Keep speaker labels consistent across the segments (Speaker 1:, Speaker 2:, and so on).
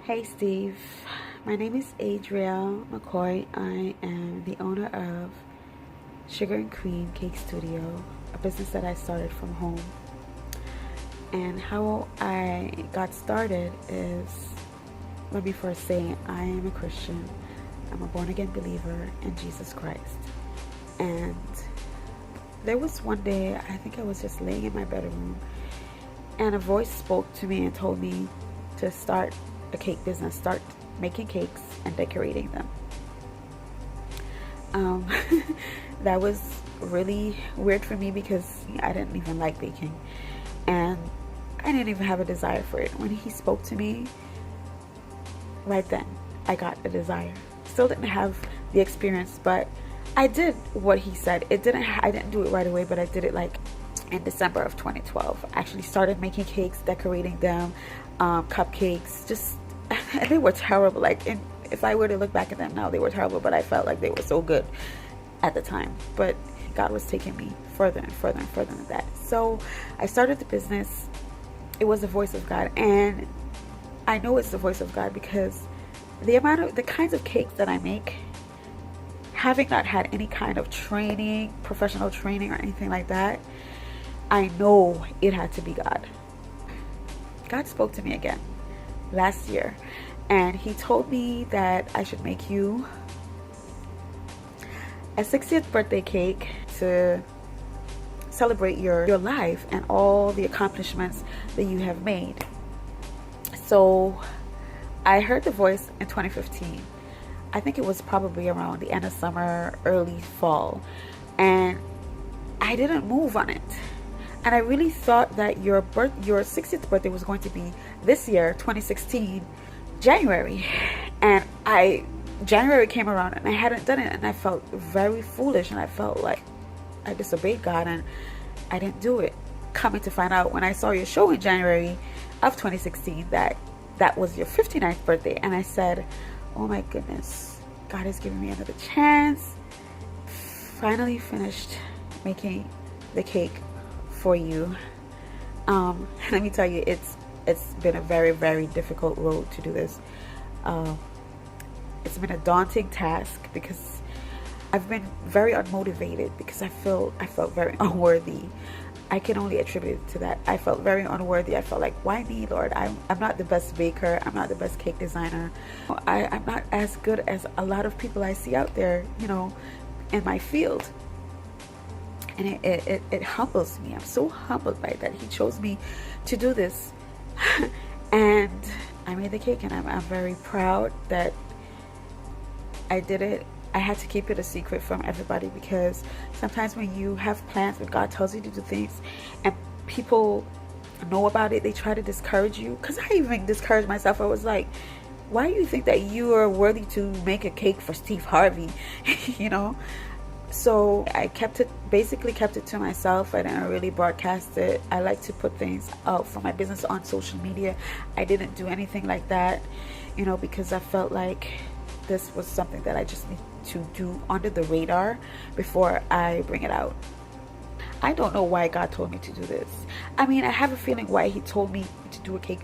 Speaker 1: Hey Steve, my name is Adrielle McCoy. I am the owner of Sugar and Cream Cake Studio, a business that I started from home. And how I got started is, let me first say, I am a Christian. I'm a born again believer in Jesus Christ. And there was one day, I think I was just laying in my bedroom, and a voice spoke to me and told me to start a cake business, start making cakes and decorating them. That was really weird for me because I didn't even like baking, and I didn't even have a desire for it. When he spoke to me, right then I got the desire. Still didn't have the experience, but I did what he said. I didn't do it right away, but I did it like in December of 2012. I actually started making cakes, decorating them, cupcakes. Just they were terrible. If I were to look back at them now, they were terrible, but I felt like they were so good at the time. But God was taking me further and further and further than that. So I started the business. It was the voice of God, and I know it's the voice of God because the kinds of cakes that I make, having not had any kind of training, professional training or anything like that, I know it had to be God. God spoke to me again last year, and he told me that I should make you a 60th birthday cake to celebrate your life and all the accomplishments that you have made. So I heard the voice in 2015. I think it was probably around the end of summer, early fall, and I didn't move on it. And I really thought that your 60th birthday was going to be this year, 2016, January. And January came around and I hadn't done it, and I felt very foolish, and I felt like I disobeyed God and I didn't do it. Coming to find out when I saw your show in January of 2016 that was your 59th birthday, and I said, oh my goodness, God has given me another chance. Finally finished making the cake for you. Let me tell you, it's been a very, very difficult road to do this. It's been a daunting task because I've been very unmotivated because I felt very unworthy. I can only attribute it to that. I felt very unworthy. I felt like, why me, Lord? I'm not the best baker. I'm not the best cake designer. I'm not as good as a lot of people I see out there, in my field. And it humbles me. I'm so humbled by that. He chose me to do this. And I made the cake, and I'm very proud that I did it. I had to keep it a secret from everybody because sometimes when you have plans, when God tells you to do things and people know about it, they try to discourage you. Because I even discouraged myself. I was like, why do you think that you are worthy to make a cake for Steve Harvey? So I basically kept it to myself. I didn't really broadcast it. I like to put things out for my business on social media. I didn't do anything like that, because I felt like this was something that I just need to do under the radar before I bring it out. I don't know why God told me to do this. I have a feeling why he told me to do a cake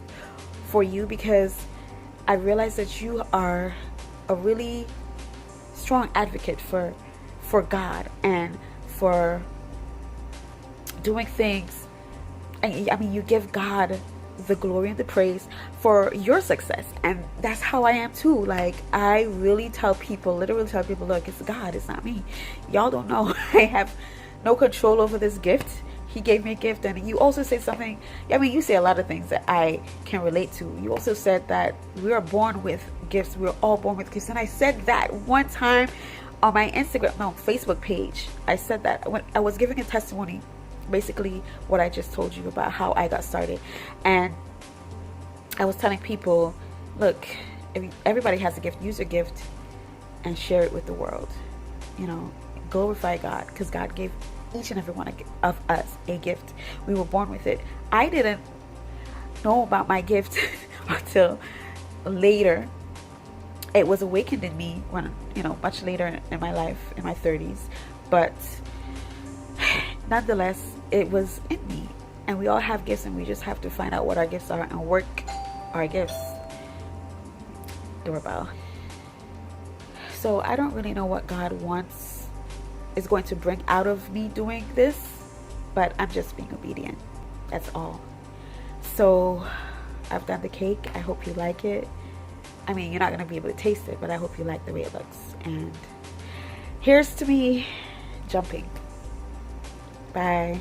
Speaker 1: for you, because I realized that you are a really strong advocate for God and for doing things. You give God the glory and the praise for your success, and that's how I am too. Like, I literally tell people, look, it's God, it's not me. Y'all don't know. I have no control over this gift. He gave me a gift. And you also said something, you say a lot of things that I can relate to. You also said that we are born with gifts. We're all born with gifts. And I said that one time on my Facebook page. I said that when I was giving a testimony, basically what I just told you about how I got started. And I was telling people, look, everybody has a gift. Use your gift and share it with the world. Glorify God, because God gave each and every one of us a gift. We were born with it. I didn't know about my gift until later. It was awakened in me when, much later in my life, in my 30s. But nonetheless, it was in me. And we all have gifts, and we just have to find out what our gifts are and work our gifts. doorbell. So I don't really know what God is going to bring out of me doing this, but I'm just being obedient. That's all. So I've done the cake. I hope you like it. I mean, you're not going to be able to taste it, but I hope you like the way it looks. And here's to me jumping. Bye.